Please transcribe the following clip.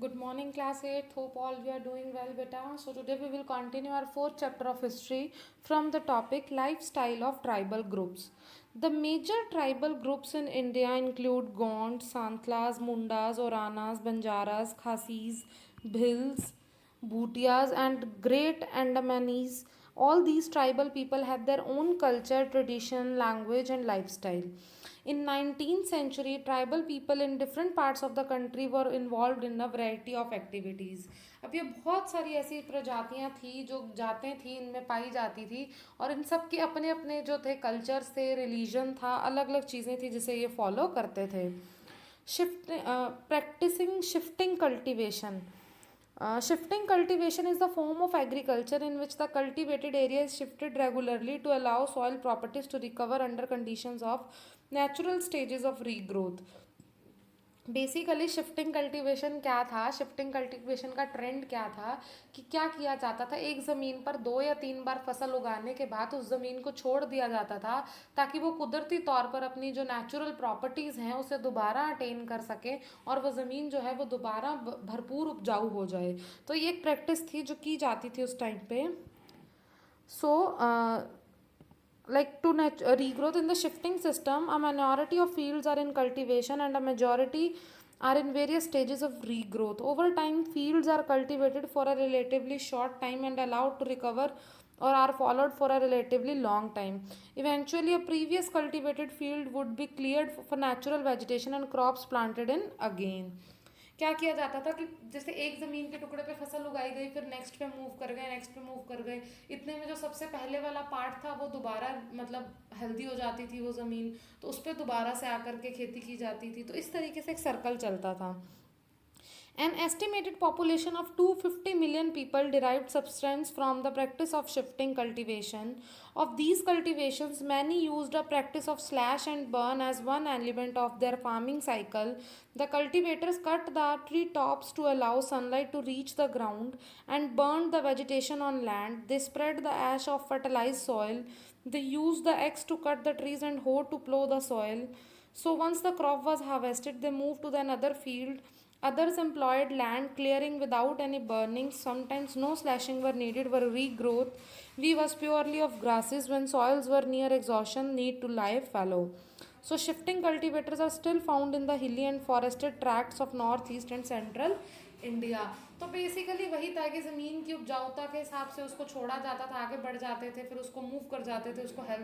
Good morning, class 8. Hope all we are doing well, beta. So, today we will continue our fourth chapter of history from the topic lifestyle of tribal groups. The major tribal groups in India include Gonds, Santlas, Mundas, Oranas, Banjaras, Khasis, Bhils, Bhutias, and Great Andamanis. All these tribal people have their own culture, tradition, language, and lifestyle. In 19th century, tribal people in different parts of the country were involved in a variety of activities. अब ये बहुत सारी ऐसी प्रजातियां थी जो जातें थी इनमें पाई जाती थी और इन सब के अपने अपने जो थे कल्चर्स थे रिलीजन था अलग अलग चीज़ें थी जिसे ये फॉलो करते थे. Shift, practicing shifting cultivation. Shifting cultivation is the form of agriculture in which the cultivated area is shifted regularly to allow soil properties to recover under conditions of natural stages of regrowth. Basically shifting cultivation क्या था, shifting cultivation का trend क्या था कि क्या किया जाता था, एक ज़मीन पर 2 या 3 बार फसल उगाने के बाद उस ज़मीन को छोड़ दिया जाता था ताकि वो कुदरती तौर पर अपनी जो नेचुरल प्रॉपर्टीज़ हैं उसे दोबारा अटेन कर सके और वो ज़मीन जो है वो दोबारा भरपूर उपजाऊ हो जाए. तो ये एक प्रैक्टिस थी जो की जाती थी उस टाइम पे. सो like to regrowth in the shifting system, a minority of fields are in cultivation and a majority are in various stages of regrowth. Over time, fields are cultivated for a relatively short time and allowed to recover or are followed for a relatively long time. Eventually, a previous cultivated field would be cleared for natural vegetation and crops planted in again. क्या किया जाता था कि जैसे एक ज़मीन के टुकड़े पे फसल उगाई गई, फिर नेक्स्ट पे मूव कर गए, नेक्स्ट पे मूव कर गए, इतने में जो सबसे पहले वाला पार्ट था वो दोबारा मतलब हेल्दी हो जाती थी वो ज़मीन, तो उस पर दोबारा से आकर के खेती की जाती थी. तो इस तरीके से एक सर्कल चलता था. An estimated population of 250 million people derived substance from the practice of shifting cultivation. Of these cultivations, many used a practice of slash and burn as one element of their farming cycle. The cultivators cut the tree tops to allow sunlight to reach the ground and burned the vegetation on land. They spread the ash of fertilized soil. They used the axe to cut the trees and hoe to plow the soil. So once the crop was harvested, they moved to another field. Others employed land clearing without any burning. Sometimes no slashing were needed for regrowth. We was purely of grasses when soils were near exhaustion, need to lie fallow. So shifting cultivators are still found in the hilly and forested tracts of northeast and central India. तो basically वही था कि ज़मीन की उपजाऊता के हिसाब से उसको छोड़ा जाता था, आगे बढ़ जाते थे, फिर उसको मूव कर जाते थे, उसको हेल्प